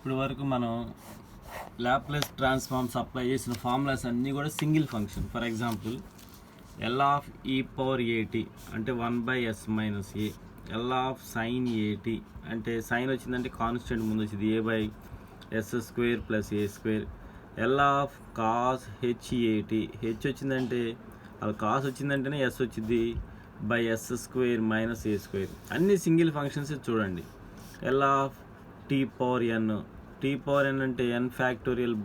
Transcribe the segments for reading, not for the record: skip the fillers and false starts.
ఇప్పుడు వరకు మనం లాప్లేస్ ట్రాన్స్ఫార్మ్స్ అప్లై చేసిన ఫార్ములాస్ అన్నీ కూడా single function. For example L of e power ఏటీ అంటే 1/s-a, L of sign a t అంటే సైన్ వచ్చిందంటే కాన్స్టెంట్ ముందు వచ్చింది a/s² + a². L of cos h a t, h వచ్చిందంటే అది కాస్ వచ్చిందంటేనే ఎస్ వచ్చింది /s² - a². అన్ని సింగిల్ ఫంక్షన్స్ చూడండి. L of t power n, t power n అంటే n ఫ్యాక్టోరియల్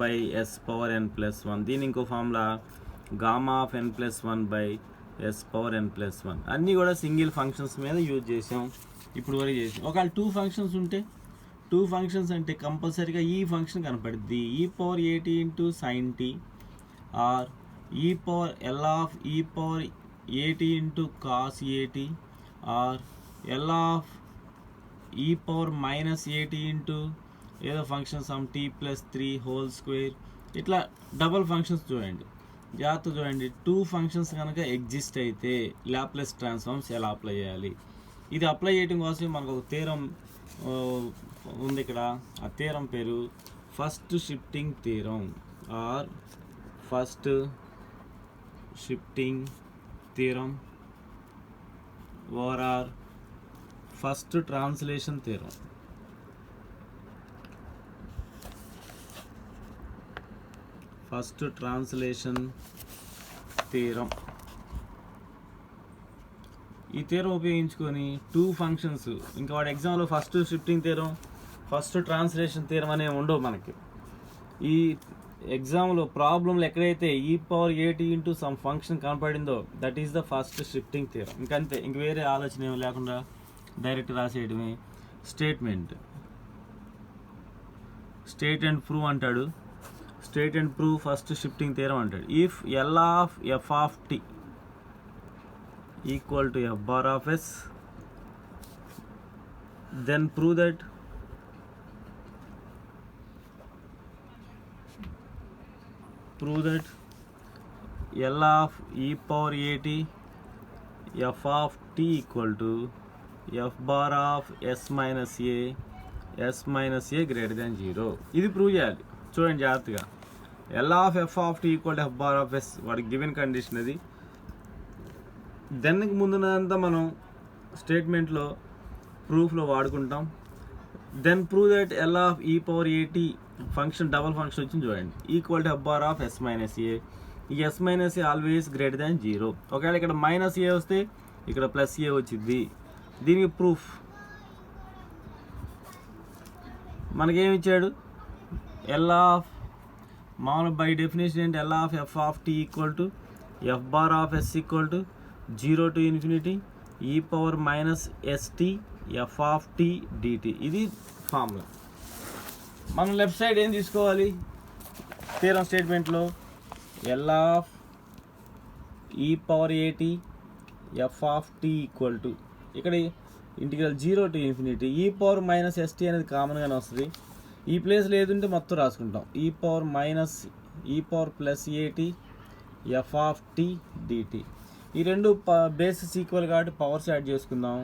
s⁻n+1. దీని ఇంకో ఫార్ములా గామా ఆఫ్ n+1/s⁻n+1. అన్నీ కూడా సింగిల్ ఫంక్షన్స్ మీద యూజ్ చేసాం ఇప్పుడు వరకు చేసాం. ఒకవేళ 2 ఫంక్షన్స్ ఉంటే 2 ఫంక్షన్స్ అంటే కంపల్సరీగా ఈ ఫంక్షన్ కనపడుద్ది, e⁻at × sin t or L of e⁻at × cos at or L of e⁻−at × ఏదో ఫంక్షన్ సమ్ t+3² ఇట్లా డబల్ ఫంక్షన్స్ చూడండి, జాగ్రత్త చూడండి. 2 ఫంక్షన్స్ కనుక ఎగ్జిస్ట్ అయితే లాప్లేస్ ట్రాన్స్ఫార్మ్స్ ఎలా అప్లై చేయాలి? ఇది అప్లై చేయడం కోసం మనకు ఒక థీరం ఉంది ఇక్కడ. ఆ థీరం పేరు first shifting theorem or first shifting theorem or first translation theorem. First translation theorem. ఈ థీరం ఉపయోగించుకొని 2 ఫంక్షన్స్, ఇంకా వాడి ఎగ్జామ్లో first shifting theorem first translation theorem అనేవి ఉండవు మనకి. ఈ ఎగ్జామ్లో ప్రాబ్లంలు ఎక్కడైతే e⁻at × సమ్ ఫంక్షన్ కనపడిందో that is the first shifting theorem. ఇంకంతే, ఇంక వేరే ఆలోచన ఏమి లేకుండా డైరెక్ట్ రాసేయడమే. స్టేట్ అండ్ ప్రూవ్ అంటాడు. State and prove first shifting theorem అంటాడు. If L of f of t equal to f bar of s, then prove that L of e⁻at f of t equal to f bar of s-a greater than 0. ఇది prove చేయాలి. చూడండి జాగ్రత్తగా. L of f of t equal to f bar of s వాడికి given condition అది. దానికి ముందునంతా మనం స్టేట్మెంట్లో ప్రూఫ్లో వాడుకుంటాం. Then prove that L of e⁻at function double function వచ్చింది చూడండి, equal to f bar of s-a. ఈ s-a ఆల్వేస్ గ్రేటర్ దాన్ 0. ఒకవేళ ఇక్కడ -a వస్తే ఇక్కడ +a వచ్చింది. దీనికి ప్రూఫ్ మనకేమి ఇచ్చాడు? ఎల్ ఆఫ్ మామూలు బై డెఫినేషన్ ఏంటి? L of f of t equal to f bar of s equal to 0 to ∞ e⁻−st f of t dt. ఇది ఫార్ములా. మనం లెఫ్ట్ సైడ్ ఏం తీసుకోవాలి? థీరం స్టేట్మెంట్లో L of e⁻at f of t equal to ఇక్కడ integral 0 to ∞ e⁻−st అనేది కామన్గానే వస్తుంది. ఈ ప్లేస్లో ఏదుంటే మొత్తం రాసుకుంటాం. e⁻+at F of t dt. ఈ రెండు బేసెస్ ఈక్వల్ కాబట్టి పవర్స్ యాడ్ చేసుకుందాం.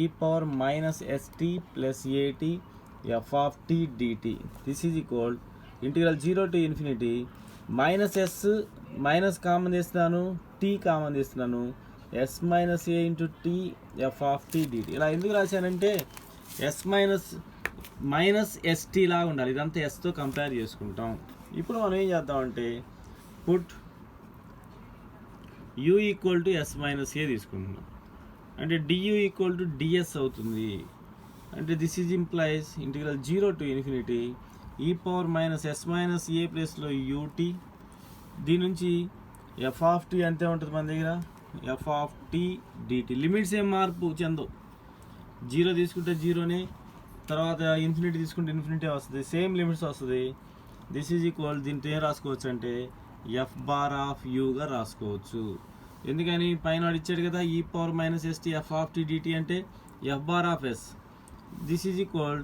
e⁻−st + at f of t dt. This is equal integral 0 to ∞ -s minus common తీస్తున్నాను, t కామన్ తీస్తున్నాను, s-a × t f of t dt. ఇలా ఎందుకు రాశానంటే -st లాగా ఉండాలి. ఇదంతా ఎస్తో కంపేర్ చేసుకుంటాం. ఇప్పుడు మనం ఏం చేద్దామంటే put u equal to s-a తీసుకుంటున్నాం. అంటే du ఈక్వల్ టు ds అవుతుంది. అంటే this is implies integral 0 to ∞ e⁻−s-a ప్లేస్లో ut. దీని నుంచి ఎఫ్ ఆఫ్ టీ అంతే ఉంటుంది మన దగ్గర, f of t dt. Limits ఏం మార్పు చెందవు. 0 తీసుకుంటే 0నే, తర్వాత ∞ తీసుకుంటే ∞ వస్తుంది, సేమ్ లిమిట్స్ వస్తుంది. దిస్ ఈజ్ ఈక్వల్ దీంట్లో ఏం రాసుకోవచ్చు అంటే ఎఫ్ బార్ ఆఫ్ యూగా రాసుకోవచ్చు. ఎందుకని? పైన వాడు ఇచ్చాడు కదా e⁻−st f of t dt అంటే f bar of s. This is equal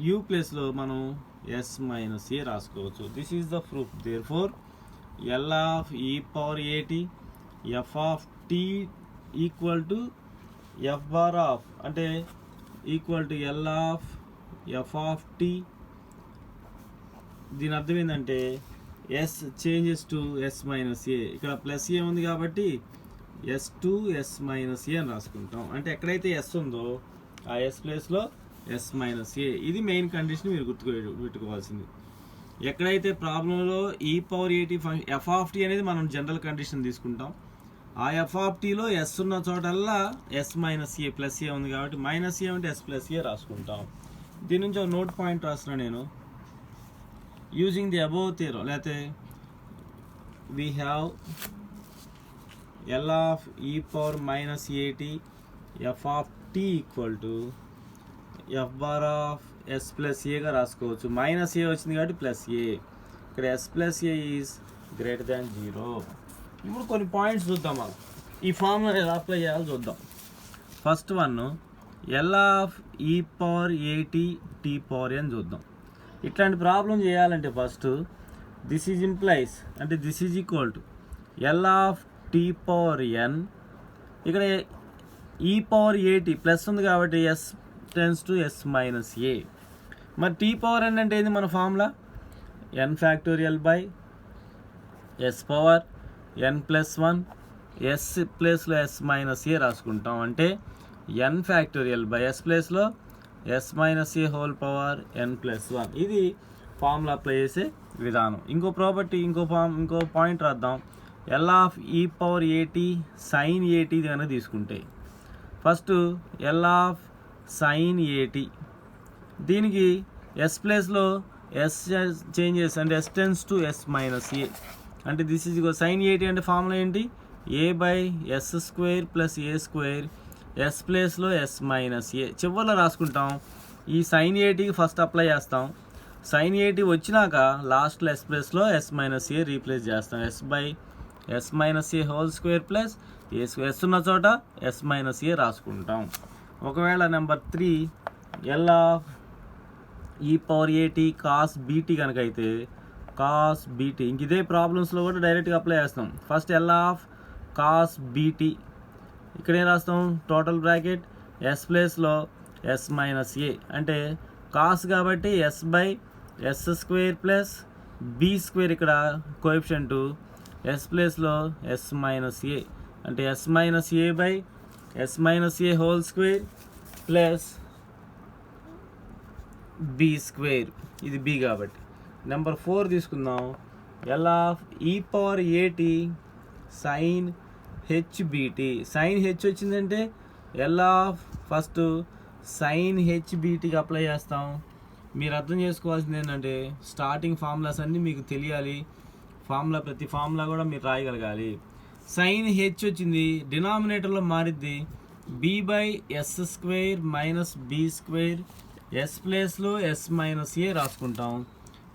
u ప్లేస్లో మనం s-a రాసుకోవచ్చు. This is the proof. Therefore L of e⁻at f of t equal to f bar of అంటే equal to L of f of t దీని అర్థం ఏంటంటే s changes to s minus a, ఇక్కడ plus a ఉంది కాబట్టి s to s minus a అని రాసుకుంటాం. అంటే ఎక్కడైతే ఎస్ ఉందో ఆ ఎస్ ప్లేస్లో ఎస్ మైనస్ ఏ. ఇది మెయిన్ కండిషన్ మీరు పెట్టుకోవాల్సింది. ఎక్కడైతే ప్రాబ్లంలో ఈ పవర్ ఏటీ ఫంక్షన్ ఎఫ్ ఆఫ్ టీ అనేది మనం జనరల్ కండిషన్ తీసుకుంటాం. ఆ ఎఫ్ ఆఫ్ టీలో ఎస్ ఉన్న చోటల్లా yes minus A plus a ఉంది కాబట్టి మైనస్ ఏ అంటే ఎస్ ప్లస్ ఏ రాసుకుంటాం. దీని నుంచి ఒక నోట్ పాయింట్ రాస్తున్నా నేను. యూజింగ్ ది అబోవ్ థియరం, లేకపోతే we have L of e power minus a t f of t equal to f bar of s plus ఏగా రాసుకోవచ్చు. మైనస్ ఏ వచ్చింది కాబట్టి ప్లస్ ఏ, ఇక్కడ s plus a is greater than 0. ఇప్పుడు కొన్ని points చూద్దాం. మనం ఈ ఫార్ములా ఎలా అప్లై చేయాలో చూద్దాం. First one L of e power a t t power n చూద్దాం. ఇట్లాంటి ప్రాబ్లం చేయాలంటే ఫస్ట్ దిస్ ఈజ్ ఇంప్లైస్ అంటే this is equal to L of t power n. ఇక్కడ ఈ పవర్ ఏటీ ప్లస్ ఉంది కాబట్టి s tends to s minus a. మరి t power n అంటే ఏంది మన formula? N factorial by s power n plus 1, s ప్లేస్లో s minus a రాసుకుంటాం. అంటే ఎన్ ఫ్యాక్టోరియల్ బై ఎస్ ప్లేస్లో ఎస్ మైనస్ ఏ హోల్ పవర్ ఎన్ ప్లస్ 1. ఇది formula apply చేసే విధానం. ఇంకో ప్రాపర్టీ ఇంకో పాయింట్ రాద్దాం. L of e power A T sign ఏటీ కనుక తీసుకుంటే ఫస్ట్ ఎల్ ఆఫ్ సైన్ ఏటీ, దీనికి ఎస్ ప్లేస్లో ఎస్ చేంజెస్ అంటే s tends to s minus ఏ. అంటే దిస్ ఈజ్ సైన్ ఏటీ అంటే ఫార్ములా ఏంటి? A by s square plus a square, s ప్లేస్లో ఎస్ మైనస్ ఏ చివరిలో రాసుకుంటాం. ఈ సైన్ ఏటీకి ఫస్ట్ అప్లై చేస్తాం. సైన్ ఏటీ వచ్చినాక లాస్ట్లో ఎస్ ప్లేస్లో ఎస్ మైనస్ ఏ రీప్లేస్ చేస్తాం. S by s minus A whole square plus a square, s ఉన్న చోట ఎస్ మైనస్ ఏ రాసుకుంటాం. ఒకవేళ number 3 L of e power a t cos BT కనుక అయితే కాస్ బీటీ, ఇంక ఇదే ప్రాబ్లమ్స్లో కూడా డైరెక్ట్గా అప్లై చేస్తాం. First L of cos B T, ఇక్కడ ఏం రాస్తాం? టోటల్ బ్రాకెట్ ఎస్ ప్లేస్లో ఎస్ మైనస్ ఏ, అంటే కాస్ కాబట్టి s by s square plus be square, ఇక్కడ కోఎఫిషియంట్ ఎస్ ప్లేస్లో ఎస్ మైనస్ ఏ, అంటే s minus A by s minus A whole square plus be square, ఇది బీ కాబట్టి. నెంబర్ 4 తీసుకుందాం. L of e power A T sine H B T. Sine H వచ్చిందంటే L of first sine హెచ్బిటికి apply చేస్తాం. మీరు అర్థం చేసుకోవాల్సింది ఏంటంటే స్టార్టింగ్ ఫార్ములాస్ అన్నీ మీకు తెలియాలి. ప్రతి ఫార్ములా కూడా మీరు రాయగలగాలి. సైన్ హెచ్ వచ్చింది, డినామినేటర్లో మారిద్ది b by s square minus b square, s ప్లేస్లో ఎస్ మైనస్ ఏ రాసుకుంటాం.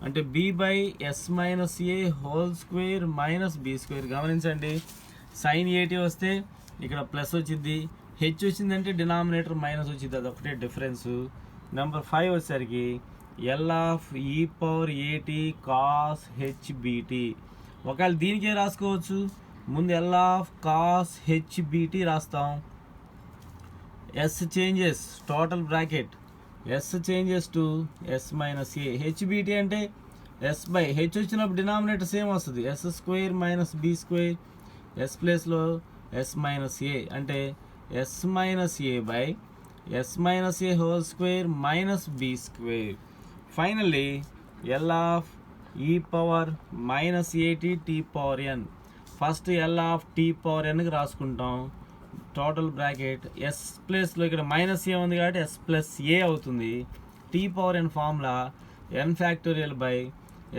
అంటే b by s minus A whole square minus b square. గమనించండి, సైన్ ఏటీ వస్తే ఇక్కడ ప్లస్ వచ్చింది, హెచ్ వచ్చిందంటే డినామినేటర్ మైనస్ వచ్చింది, అది ఒకటే డిఫరెన్స్. నెంబర్ 5 వచ్చేసరికి L of e power a t cos h b t. ఒకవేళ దీనికే రాసుకోవచ్చు, ముందు ఎల్ ఆఫ్ కాస్ హెచ్బిటి రాస్తాం. S changes total bracket s changes to s minus a. H b t అంటే ఎస్ బై హెచ్ వచ్చినప్పుడు డినామినేటర్ సేమ్ వస్తుంది, s square minus b square, s ప్లేస్లో s minus ఏ, అంటే s minus A by s minus A whole square minus b square. Finally L of e power minus a t t power n. First L of t power ఎన్కి రాసుకుంటాం. Total bracket s ప్లేస్లో ఇక్కడ minus ఏ ఉంది కాబట్టి yes plus a అవుతుంది. T power n formula n factorial by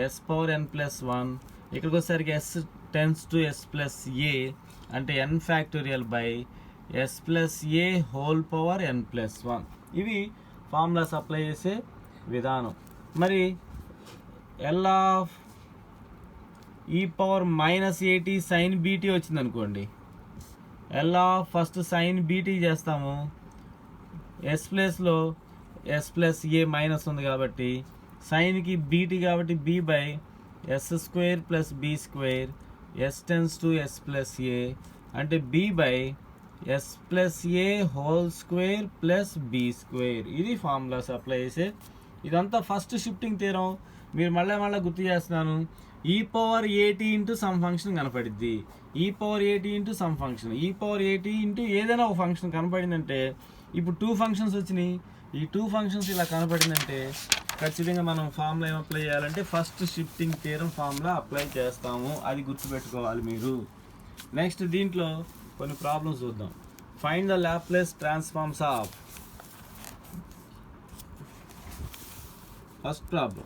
s power n plus 1. ఇక్కడికి వచ్చేసరికి s tends to s plus a, అంటే n factorial by s plus a whole power n plus 1. ఇవి formulas apply చేసే విధానం. మరి L of e power minus a t sine b t వచ్చింది అనుకోండి, L of first sine b t చేస్తాము. S ప్లేస్లో s plus a minus ఉంది కాబట్టి సైన్కి బీటీ కాబట్టి be by s square plus be square, s tends to s plus a, అంటే b by s plus a whole square plus be square. ఇది formulas apply చేసే. ఇదంతా first shifting theorem. మీరు మళ్ళీ గుర్తు చేస్తున్నాను, e⁻at ఇంటూ సమ్ ఫంక్షన్ కనపడిద్ది. e⁻at into some function, e⁻at into ఏదైనా ఒక ఫంక్షన్ కనపడిందంటే, ఇప్పుడు 2 ఫంక్షన్స్ వచ్చినాయి, ఈ 2 ఫంక్షన్స్ ఇలా కనపడిందంటే ఖచ్చితంగా మనం ఫార్ములా ఏం అప్లై చేయాలంటే first shifting theorem formula apply చేస్తాము. అది గుర్తుపెట్టుకోవాలి మీరు. నెక్స్ట్ దీంట్లో కొన్ని ప్రాబ్లమ్స్ చూద్దాం. Find the Laplace transforms of. First problem,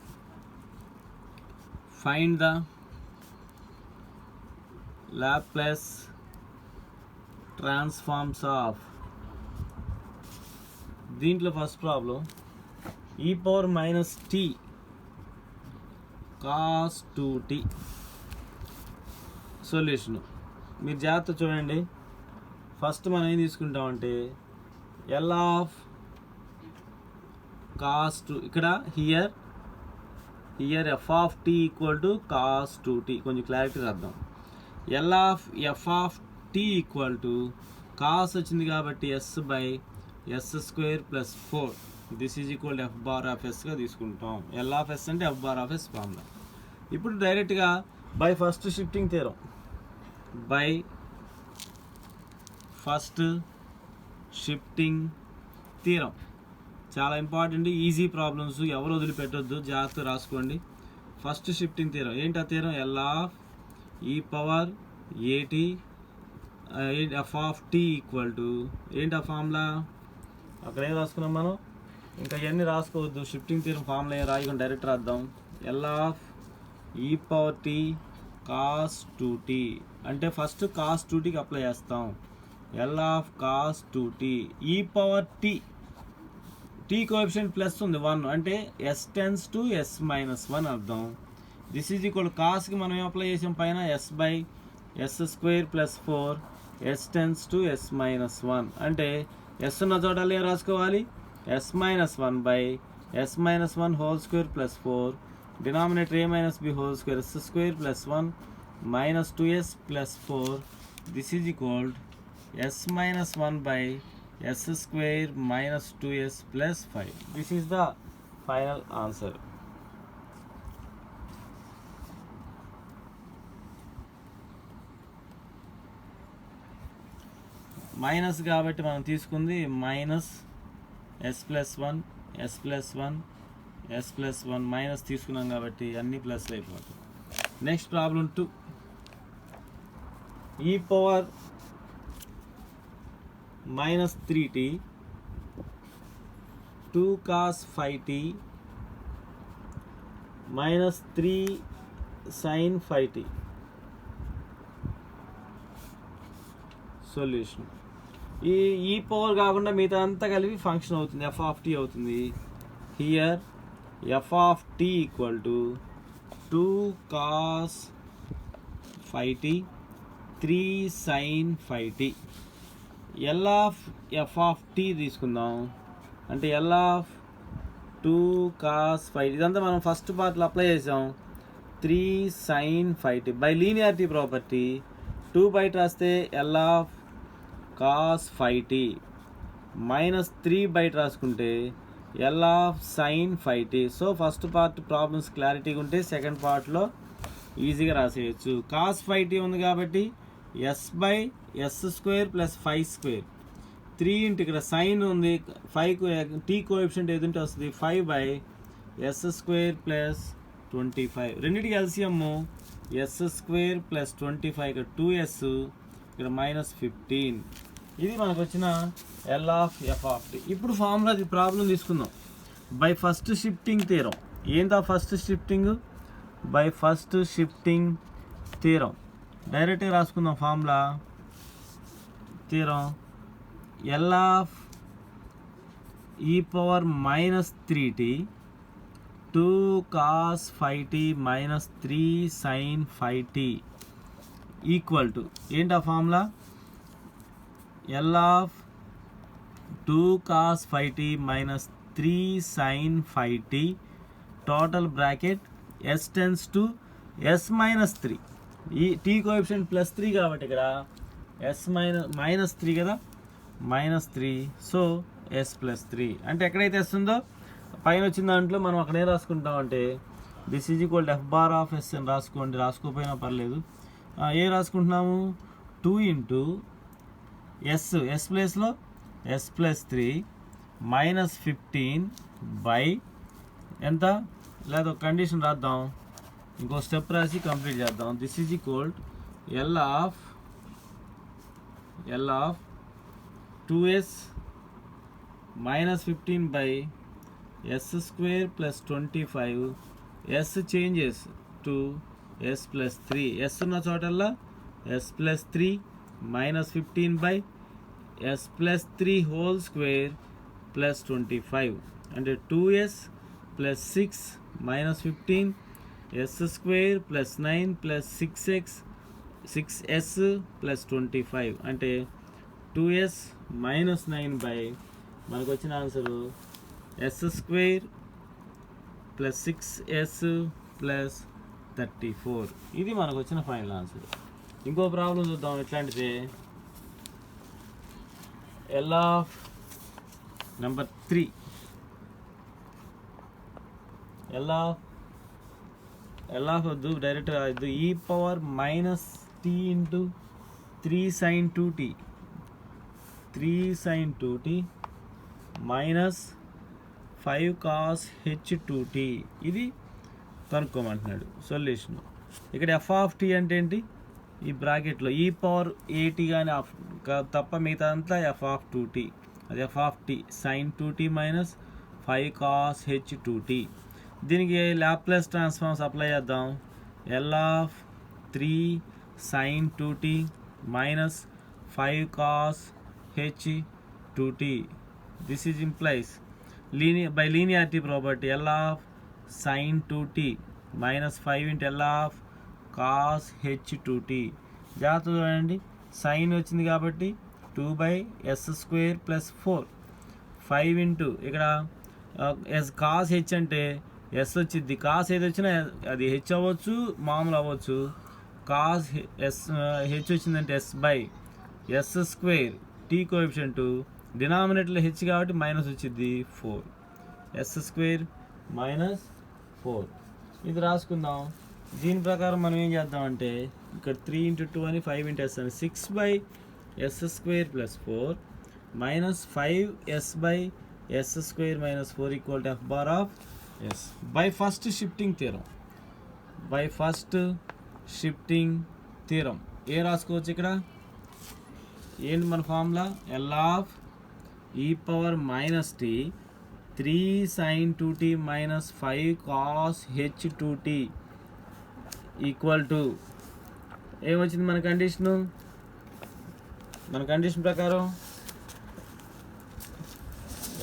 find the Laplace transforms of. దీంట్లో first problem e⁻t cos 2t solution. మీరు జాగ్రత్త చూడండి. ఫస్ట్ మనం ఏం తీసుకుంటామంటే L ఆఫ్ cos 2, ఇక్కడ here f of t equal to cos 2t. కొంచెం clarity రాద్దాం. L of f of t equal to cos వచ్చింది కాబట్టి s/s² + 4. This is equal f bar of s గా తీసుకుంటాం. L ఆఫ్ s అంటే f bar of s formula. ఇప్పుడు డైరెక్ట్గా by first shifting theorem, చాలా ఇంపార్టెంట్, ఈజీ ప్రాబ్లమ్స్, ఎవరు వదిలిపెట్టొద్దు, జాగ్రత్త రాసుకోండి. ఫస్ట్ షిఫ్టింగ్ థియరం ఏంటి? ఆ theorem L of e⁻at f of t equal to ఏంటి ఆ ఫార్ములా? అక్కడ ఏం రాసుకున్నాం మనం, ఇంకా ఇవన్నీ రాసుకోవద్దు. షిఫ్టింగ్ థియరం ఫార్ములా ఏం రాయకుండా డైరెక్ట్ రాద్దాం. L of e⁻t cos 2t అంటే ఫస్ట్ cos 2tకి అప్లై చేస్తాం. L of cos 2t e⁻t, t coefficient plus ఉంది 1 అంటే s టెన్స్ టు s-1 అర్థం. దిస్ ఈజ్ ఈక్వల్ కాస్కి మనం ఏం అప్లై చేసాం పైన s/s² + 4, s tends to s-1 అంటే s ఉన్న చోట ఏం రాసుకోవాలి? s-1/s-1² + 4, denominator a - b² s² + 1 - 2s + 4. This is equal s-1/s² - 2s + 5. This is the final answer. Minus కాబట్టి మనం తీసుకుంది -s+1 s+1 s+1 మైనస్ తీసుకున్నాం కాబట్టి అన్ని ప్లస్ అయిపోతాయి. Next problem 2, e⁻−3t 2 cos 5t -3 sin 5t solution. ఈ పవర్ కాకుండా మిగతా అంతా కలిపి ఫంక్షన్ అవుతుంది, f ఆఫ్ t అవుతుంది. Here f of t equal to 2 cos 5t 3 sin 5t. L of f of t తీసుకుందాం. అంటే L ఆఫ్ 2 cos 5, ఇదంతా మనం ఫస్ట్ పార్ట్లో అప్లై చేసాం. 3 sin 5t by linearity property 2 బయట రాస్తే L ఆఫ్ cos 5t -3 బయట రాసుకుంటే L of sin 5t. So first part problems క్లారిటీగా ఉంటే సెకండ్ పార్ట్లో ఈజీగా రాసేయచ్చు. cos 5t ఉంది కాబట్టి s/s² + 5², 3 ఇంటూ ఇక్కడ సైన్ ఉంది 5, t కోఎఫిషియంట్ ఏదంటే వస్తుంది 5/s² + 25. రెండింటికి ఎల్సిఎమ్ s² + 25, ఇక్కడ 2s, ఇక్కడ -15. ఇది మనకు వచ్చిన L of f of t. ఇప్పుడు ఫార్ములా ప్రాబ్లం తీసుకుందాం. By first shifting theorem. ఏందా first shifting? By first shifting theorem డైరెక్ట్గా రాసుకుందాం. Formula theorem L of e⁻−3t 2 cos 5t -3 sin 5t equal to ఏంటి ఆ ఫార్ములా? L of 2 cos 5t -3 sin 5t total bracket s tends to s-3. ఈ t coefficient +3 కాబట్టి ఇక్కడ -3 కదా, -3. So s + 3 అంటే ఎక్కడైతే s ఉందో పైన వచ్చిన దాంట్లో మనం అక్కడ ఏం రాసుకుంటాం అంటే this is equal f bar of s అని రాసుకోండి, రాసుకోపోయినా పర్లేదు. ఏం రాసుకుంటున్నాము, 2 ఇంటూ ఎస్ ప్లేస్లో s+3 -15 బై ఎంత, లేదా ఒక కండిషన్ రాద్దాం, ఇంకో స్టెప్ రాసి కంప్లీట్ చేద్దాం. This is equal L of 2s -15 by s² + 25. s changes to s+3, s ఉన్న చోటల్లా s+3 -15 by s+3 whole square plus 25, అంటే 2s + 6 -15 s² + 9 + 6s + 25, అంటే 2s - 9 బై మనకు వచ్చిన ఆన్సరు s² + 6s + 34. ఇది మనకు వచ్చిన ఫైనల్ ఆన్సర్. ఇంకో ప్రాబ్లం చూద్దాం ఎట్లాంటిది. L of number 3, L of వద్దు, డైరెక్ట్ రాదు. e power -t into 3 sin 2t -5 cos h2t, ఇది కనుక్కోమంటున్నాడు సొల్యూషన్. ఇక్కడ ఎఫ్ ఆఫ్ టీ అంటే ఏంటి, ఈ బ్రాకెట్లో ఈ పవర్ ఏటీ కానీ తప్ప మిగతా అంతా ఎఫ్ ఆఫ్ 2t, అది f of t sin 2t -5 cos h2t. దీనికి లాప్లేస్ ట్రాన్స్ఫార్మ్స్ అప్లై చేద్దాం. L of 3 sin 2t -5 cos h2t. This is implies by linearity property L of sin 2t -5 into L of cos h2t. జాగ్రత్త చూడండి, sign వచ్చింది కాబట్టి 2/s² + 4, 5 into ఇక్కడ cos H అంటే yes వచ్చింది, cos ఏది వచ్చినా అది హెచ్ అవ్వచ్చు మామూలు అవ్వచ్చు. కాస్ హెచ్ వచ్చిందంటే s/s², టీ కోఎఫిషియంట్ డినామినేటర్లో హెచ్ కాబట్టి మైనస్ వచ్చింది 4, s² - 4. ఇది రాసుకుందాం. దీని ప్రకారం మనం ఏం చేద్దామంటే ఇక్కడ 3 × 2 అని 5 × s అని 6/s² + 4 -5s/s² - 4 = f bar of s. By first shifting theorem ఏ రాసుకోవచ్చు ఇక్కడ, ఏంటి మన formula, L of e power -t 3 sin 2t -5 cos h2t equal to ఏమొచ్చింది మన కండిషన్ ప్రకారం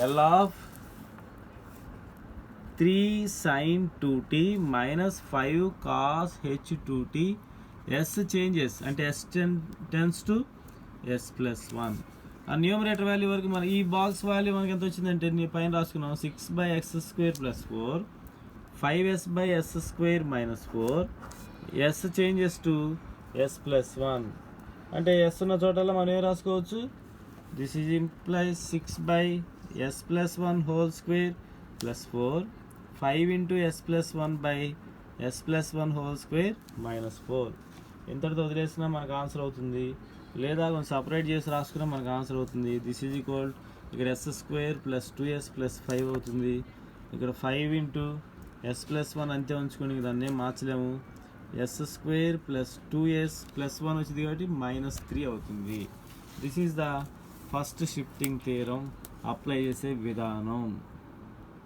L of 3 sin 2t -5 cos h2t. s changes అంటే s tends to s+1. ఆ న్యూమరేటర్ వాల్యూ వరకు మన ఈ బాక్స్ వాల్యూ మనకి ఎంత వచ్చిందంటే నీ పైన రాసుకున్నాం 6/x² + 4 5s/s² - 4 s changes to s+1, అంటే s ఉన్న చోటల్లో మనం ఏం రాసుకోవచ్చు, this is implies 6/s+1 whole square + 4 5 into s+1/s+1 whole square -4. ఇంతటితో వదిలేసినా మనకు ఆన్సర్ అవుతుంది, లేదా కొంచెం సపరేట్ చేసి రాసుకున్నా మనకు ఆన్సర్ అవుతుంది. దిస్ ఈజ్ ఈక్వల్ ఇక్కడ s² + 2s + 5 అవుతుంది. ఇక్కడ 5 ఇంటూ s+1 అంతే ఉంచుకొని దాన్ని ఏం మార్చలేము. s² + 2s + 1 వచ్చింది కాబట్టి -3 అవుతుంది. This is the first shifting theorem apply చేసే విధానం.